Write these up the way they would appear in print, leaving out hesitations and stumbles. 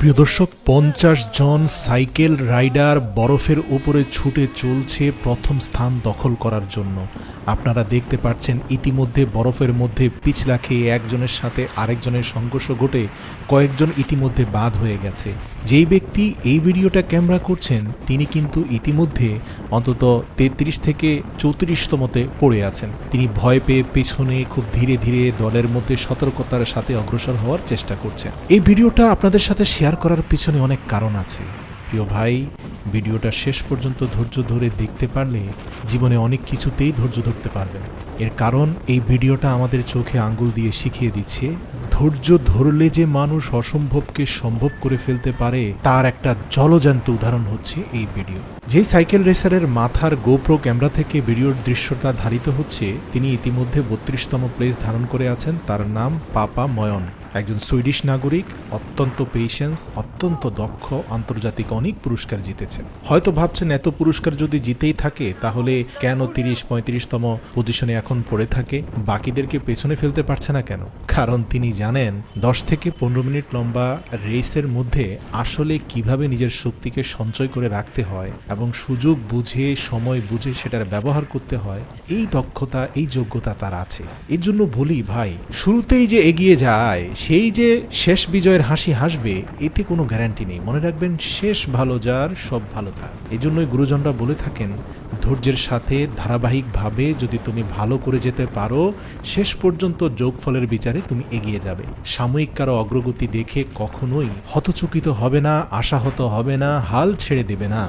প্রিয় দর্শক, 50 জন cycle rider বরফের উপরে ছুটে চলছে প্রথম স্থান দখল করার জন্য। আপনারা দেখতে পাচ্ছেন ইতিমধ্যে বরফের মধ্যে পিছলা খেয়ে একজনের সাথে আরেকজনের সংঘর্ষ ঘটে কয়েকজন ইতিমধ্যে বাদ হয়ে গেছে। যেই ব্যক্তি এই ভিডিওটা ক্যামেরা করছেন তিনি কিন্তু ইতিমধ্যে অন্তত 33 থেকে 34তমতে পড়ে আছেন। তিনি ভয় পেয়ে পেছনে খুব ধীরে ধীরে দলের মধ্যে সতর্কতার সাথে অগ্রসর হওয়ার চেষ্টা করছেন। এই ভিডিওটা আপনাদের সাথে শেয়ার করার পিছনে অনেক কারণ আছে। প্রিয় ভাই, ভিডিওটা শেষ পর্যন্ত ধৈর্য ধরে দেখতে পারলে জীবনে অনেক কিছুতেই ধৈর্য ধরতে পারবেন। এর কারণ এই ভিডিওটা আমাদের চোখে আঙ্গুল দিয়ে শিখিয়ে দিচ্ছে ধৈর্য ধরলে যে মানুষ অসম্ভবকে সম্ভব করে ফেলতে পারে তার একটা জলজ্যান্ত উদাহরণ হচ্ছে এই ভিডিও। যে সাইকেল রেসারের মাথার গোপ্রো ক্যামেরা থেকে ভিডিওর দৃশ্যটা ধারিত হচ্ছে তিনি ইতিমধ্যে 32তম প্লেস ধারণ করে আছেন। তার নাম পাপা ময়ন, একজন সুইডিশ নাগরিক, অত্যন্ত পেশেন্স, অত্যন্ত দক্ষ, আন্তর্জাতিক অনেক পুরস্কার জিতেছেন। হয়তো ভাবছেন এত পুরস্কার যদি জিতেই থাকে তাহলে কেন 30-35তম পজিশনে এখন পড়ে থাকে, বাকিদেরকে পেছনে ফেলতে পারছে না কেন? কারণ তিনি জানেন 10 থেকে 15 মিনিট লম্বা রেসের মধ্যে আসলে কিভাবে নিজের শক্তিকে সঞ্চয় করে রাখতে হয় এবং সুযোগ বুঝে সময় বুঝে সেটার ব্যবহার করতে হয়, এই দক্ষতা এই যোগ্যতা তার আছে। এর জন্য বলি ভাই, শুরুতেই যে এগিয়ে যায় সেই যে শেষ বিজয়ের হাসি হাসবে এতে কোনো গ্যারান্টি নেই। মনে রাখবেন, শেষ ভালো যার সব ভালো তার। এই জন্যই গুরুজনরা বলে থাকেন ধৈর্যের সাথে ধারাবাহিকভাবে যদি তুমি ভালো করে যেতে পারো শেষ পর্যন্ত যোগফলের বিচারে তুমি এগিয়ে যাবে। সাময়িক কারো অগ্রগতি দেখে কখনোই হতচকিত হবে না, আশাহত হবে না, হাল ছেড়ে দেবে না।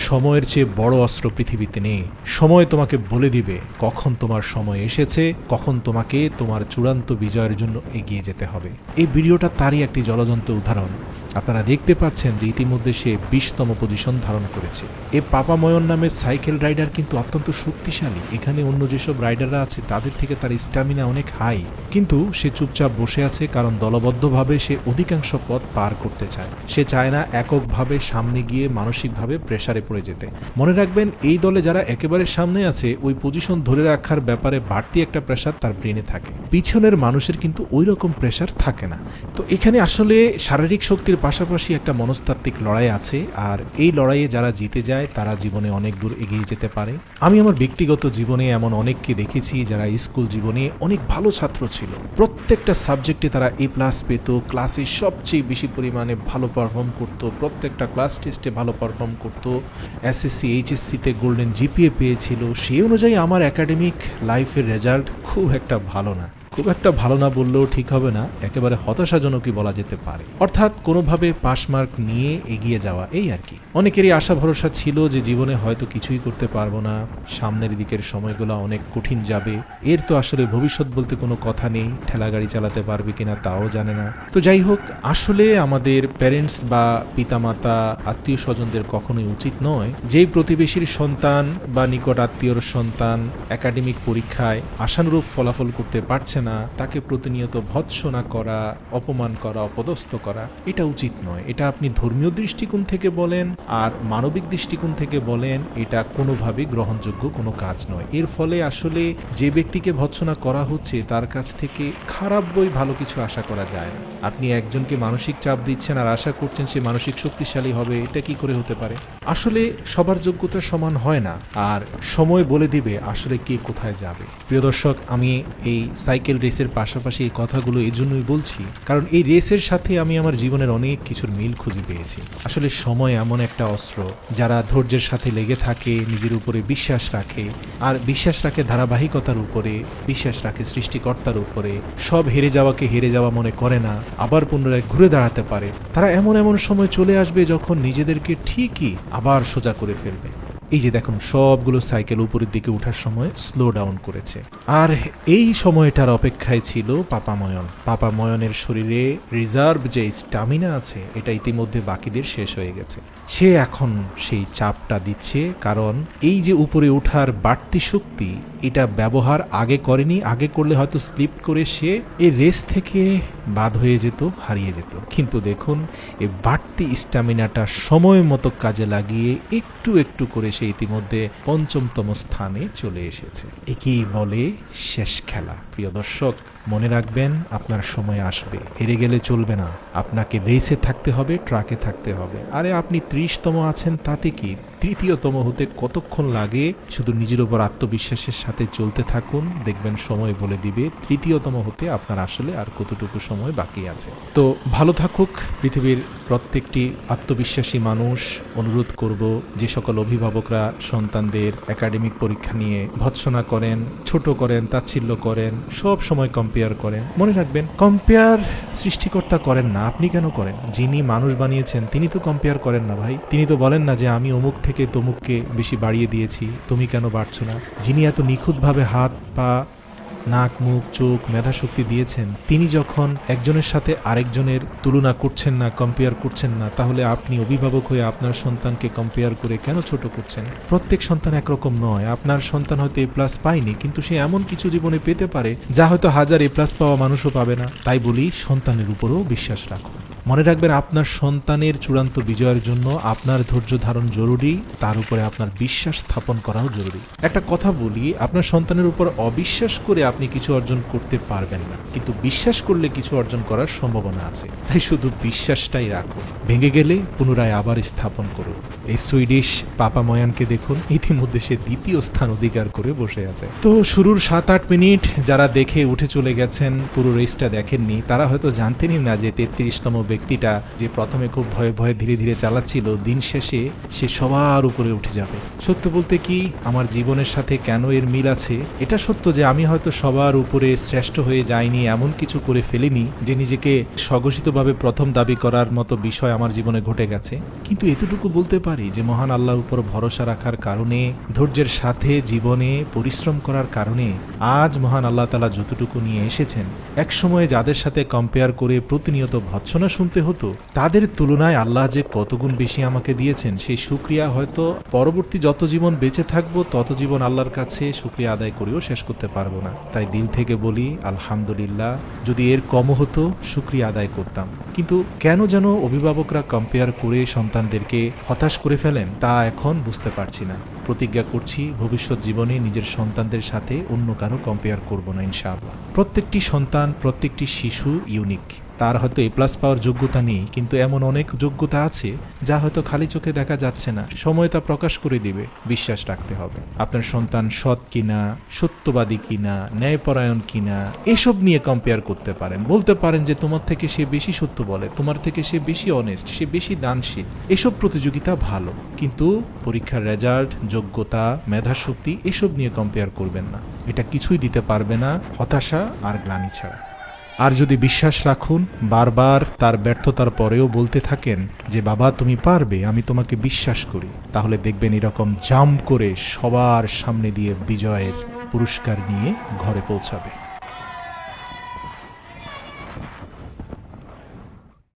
সময়ের চেয়ে বড় অস্ত্র পৃথিবীতে নেই। সময় তোমাকে বলে দিবে কখন তোমার সময় এসেছে, কখন তোমাকে তোমার চূড়ান্ত বিজয়ের জন্য এগিয়ে যেতে হবে। এই ভিডিওটা তারই একটি জলজন্ত উদাহরণ। আপনারা দেখতে পাচ্ছেন যে ইতিমধ্যে সে 20তম পজিশন ধারণ করেছে। এ পাপা ময়ন নামের সাইকেল রাইডার কিন্তু অত্যন্ত শক্তিশালী। এখানে অন্য যেসব রাইডাররা আছে তাদের থেকে তার স্ট্যামিনা অনেক হাই, কিন্তু সে চুপচাপ বসে আছে কারণ দলবদ্ধভাবে সে অধিকাংশ পথ পার করতে চায়। সে চায় না এককভাবে সামনে গিয়ে মানসিকভাবে প্রেসারে পড়ে যেতে। মনে রাখবেন, এই দলে যারা একেবারে সামনে আছে ওই পজিশন ধরে রাখার ব্যাপারে বাড়তি একটা প্রেসার তার ব্রেনে থাকে। পিছনের মানুষের কিন্তু ওই রকম প্রেসার থাকে না। তো এখানে আসলে শারীরিক শক্তির পাশাপাশি একটা মনস্তাত্ত্বিক লড়াই আছে, আর এই লড়াইয়ে যারা জিতে যায় তারা জীবনে অনেক দূর এগিয়ে যেতে পারে। আমি আমার ব্যক্তিগত জীবনে এমন অনেককে দেখেছি যারা স্কুল জীবনে অনেক ভালো ছাত্র ছিল, প্রত্যেকটা সাবজেক্টে তারা A+ পেত, ক্লাসে সবচেয়ে বেশি পরিমাণে ভালো পারফর্ম করত, প্রত্যেকটা ক্লাস টেস্টে ভালো পারফর্ম করত, SSC HSCতে গোল্ডেন GPA পেয়েছিল। সেই অনুযায়ী আমার একাডেমিক লাইফের রেজাল্ট খুব একটা ভালো না। খুব একটা ভালো না বললেও ঠিক হবে না, একেবারে হতাশাজনকই বলা যেতে পারে। অর্থাৎ কোনোভাবে পাস মার্ক নিয়ে এগিয়ে যাওয়া, এই আর কি। অনেকেরই আশা ভরসা ছিল যে জীবনে হয়তো কিছুই করতে পারবো না, সামনের দিকের সময়গুলো অনেক কঠিন যাবে, এর তো আসলে ভবিষ্যৎ বলতে কোনো কথা নেই, ঠেলা গাড়ি চালাতে পারবে কিনা তাও জানে না। তো যাই হোক, আসলে আমাদের প্যারেন্টস বা পিতামাতা আত্মীয় স্বজনদের কখনোই উচিত নয় যেই প্রতিবেশীর সন্তান বা নিকট আত্মীয়র সন্তান একাডেমিক পরীক্ষায় আশানুরূপ ফলাফল করতে পারছে না তাকে প্রতিনিয়ত ভৎসনা করা, অপমান করা, অপদস্থ করা, এটা উচিত নয়। এটা আপনি ধর্মীয় দৃষ্টিকোণ থেকে বলেন আর মানবিক দৃষ্টিকোণ থেকে বলেন, এটা কোনোভাবেই গ্রহণযোগ্য কোনো কাজ নয়। এর ফলে আসলে যে ব্যক্তিকে ভৎসনা করা হচ্ছে তার কাছ থেকে খারাপ বই ভালো কিছু আশা করা যায় না। আপনি একজনকে মানসিক চাপ দিচ্ছেন আর আশা করছেন সে মানসিক শক্তিশালী হবে, এটা কি করে হতে পারে? আসলে সবার যোগ্যতা সমান হয় না, আর সময় বলে দিবে আসলে কে কোথায় যাবে। প্রিয় দর্শক, আমি এই সাইকেল রেসের পাশাপাশি এই কথাগুলো এই জন্যই বলছি কারণ এই রেসের সাথে আমি আমার জীবনের অনেক কিছুর মিল খুঁজে পেয়েছি। আসলে সময় এমন একটা অস্ত্র, যারা ধৈর্যের সাথে লেগে থাকে, নিজের উপরে বিশ্বাস রাখে, আর বিশ্বাস রাখে ধারাবাহিকতার উপরে, বিশ্বাস রাখে সৃষ্টিকর্তার উপরে, সব হেরে যাওয়াকে হেরে যাওয়া মনে করে না, আবার পুনরায় ঘুরে দাঁড়াতে পারে, তারা এমন এমন সময় চলে আসবে যখন নিজেদেরকে ঠিকই আবার সোজা করে ফেলবে। এই যে দেখুন, সবগুলো সাইকেল উপরের দিকে ওঠার সময় স্লো ডাউন করেছে, আর এই সময়টার অপেক্ষায় ছিল পাপা ময়ন। পাপা ময়নের শরীরে রিজার্ভ যে স্টামিনা আছে এটা ইতিমধ্যে বাকিদের শেষ হয়ে গেছে। সে এখন সেই চাপটা দিচ্ছে, কারণ এই যে উপরে ওঠার বাড়তি শক্তি এটা ব্যবহার আগে করেনি। আগে করলে হয়তো স্লিপ করে সে এই রেস থেকে বাদ হয়ে যেত, হারিয়ে যেত। কিন্তু দেখুন, এই বাড়তি স্ট্যামিনাটা সময় মতো কাজে লাগিয়ে একটু একটু করে সে ইতিমধ্যে 5ম স্থানে চলে এসেছে। একেই বলে শেষ খেলা। প্রিয় দর্শক, মনে রাখবেন আপনার সময় আসবে, হেরে গেলে চলবে না, আপনাকে রেসে থাকতে হবে, ট্রাকে থাকতে হবে। আরে আপনি 30তম আছেন তাতে কি, তৃতীয়তম হতে কতক্ষণ লাগে? শুধু নিজের উপর আত্মবিশ্বাসের সাথে চলতে থাকুন, দেখবেন সময় বলে দিবে তৃতীয়তম হতে আপনার আসলে আর কতটুকু সময় বাকি আছে। তো ভালো থাকুক পৃথিবীর প্রত্যেকটি আত্মবিশ্বাসী মানুষ। অনুরোধ করব, যে সকল অভিভাবকরা সন্তানদের একাডেমিক পরীক্ষা নিয়ে ভৎসনা করেন, ছোট করেন, তাচ্ছিল্য করেন, সব সময় কম্পেয়ার করেন, মনে রাখবেন কম্পেয়ার সৃষ্টিকর্তা করেন না, আপনি কেন করেন? যিনি মানুষ বানিয়েছেন তিনি তো কম্পেয়ার করেন না ভাই। তিনি তো বলেন না যে আমি অমুক থেকে তমুককে বেশি বাড়িয়ে দিয়েছি, তুমি কেন বাড়ছো না। যিনি এত নিখুঁতভাবে হাত পা নাক মুখ চোখ মেধাশক্তি দিয়েছেন, তিনি যখন একজনের সাথে আরেকজনের তুলনা করছেন না, কম্পেয়ার করছেন না, তাহলে আপনি অভিভাবক হয়ে আপনার সন্তানকে কম্পেয়ার করে কেন ছোট করছেন? প্রত্যেক সন্তান একরকম নয়। আপনার সন্তান হয়তো এ প্লাস পায়নি, কিন্তু সে এমন কিছু জীবনে পেতে পারে যা হয়তো 1000 এ প্লাস পাওয়া মানুষও পাবে না। তাই বলি, সন্তানের উপরও বিশ্বাস রাখুন। মনে রাখবেন, আপনার সন্তানের চূড়ান্ত বিজয়ের জন্য আপনার ধৈর্য ধারণ জরুরি, তার উপরে আপনার বিশ্বাস স্থাপন করাও জরুরি। একটা কথা বলি, আপনার সন্তানের উপর অবিশ্বাস করে আপনি কিছু অর্জন করতে পারবেন না, কিন্তু বিশ্বাস করলে কিছু অর্জন করার সম্ভাবনা আছে। তাই শুধু বিশ্বাসটাই রাখুন, ভেঙে গেলে পুনরায় আবার স্থাপন করুন। এই সুইডিশ পাপা ময়ানকে দেখুন, ইতিমধ্যে সে 2য় স্থান অধিকার করে বসে আছে। তো শুরুর 7-8 মিনিট যারা দেখে উঠে চলে গেছেন, পুরো রেসটা দেখেননি, তারা হয়তো জানতেনই না যে 33তম ব্যক্তিটা যে প্রথমে খুব ভয়ে ভয়ে ধীরে ধীরে চালাচ্ছিল, দিন শেষে সে সবার উপরে উঠে যাবে। সত্য বলতে কি, আমার জীবনের সাথে কেন এর মিল আছে? এটা সত্য যে আমি হয়তো সবার উপরে শ্রেষ্ঠ হয়ে যাইনি, এমন কিছু করে ফেলিনি যে নিজেকে স্বঘোষিতভাবে প্রথম দাবি করার মতো বিষয় আমার জীবনে ঘটে গেছে। কিন্তু এতটুকু বলতে পারি যে মহান আল্লাহর উপর ভরসা রাখার কারণে, ধৈর্যের সাথে জীবনে পরিশ্রম করার কারণে আজ মহান আল্লাহ তাআলা যতটুকু নিয়ে এসেছেন, একসময় যাদের সাথে কম্পেয়ার করে প্রতিনিয়ত ভৎসনা শুনতে হতো, তাদের তুলনায় আল্লাহ যে কতগুণ বেশি আমাকে দিয়েছেন, সেই শুকরিয়া হয়তো পরবর্তী যত জীবন বেঁচে থাকবো তত জীবন আল্লাহর কাছে শুকরিয়া আদায় করেও শেষ করতে পারবো না। তাই দিল থেকে বলি আলহামদুলিল্লাহ, যদি এর কমও হতো শুকরিয়া আদায় করতাম। কিন্তু কেন যেন অভিভাবকরা কম্পেয়ার করে সন্তানদেরকে হতাশ করে ফেলেন, তা এখন বুঝতে পারছি না। প্রতিজ্ঞা করছি, ভবিষ্যৎ জীবনে নিজের সন্তানদের সাথে অন্য কারো কম্পেয়ার করব না ইনশাআল্লাহ। প্রত্যেকটি সন্তান, প্রত্যেকটি শিশু ইউনিক। তার হয়তো এ প্লাস পাওয়ার যোগ্যতা নেই, কিন্তু এমন অনেক যোগ্যতা আছে যা হয়তো খালি চোখে দেখা যাচ্ছে না, সময় তা প্রকাশ করে দিবে। বিশ্বাস রাখতে হবে। আপনার সন্তান সৎ কিনা, সত্যবাদী কিনা, ন্যায়পরায়ণ কিনা, এসব নিয়ে কম্পেয়ার করতে পারেন। বলতে পারেন যে তোমার থেকে সে বেশি সত্য বলে, তোমার থেকে সে বেশি অনেস্ট, সে বেশি দানশীল। এসব প্রতিযোগিতা ভালো, কিন্তু পরীক্ষার রেজাল্ট, যোগ্যতা, মেধাশক্তি এসব নিয়ে কম্পেয়ার করবেন না। এটা কিছুই দিতে পারবে না, হতাশা আর গ্লানি ছাড়া। আর যদি বিশ্বাস রাখুন, বারবার তার ব্যর্থতার পরেও বলতে থাকেন যে বাবা তুমি পারবে, আমি তোমাকে বিশ্বাস করি, তাহলে দেখবেন এরকম জাম্প করে সবার সামনে দিয়ে বিজয়ের পুরস্কার নিয়ে ঘরে পৌঁছাবে।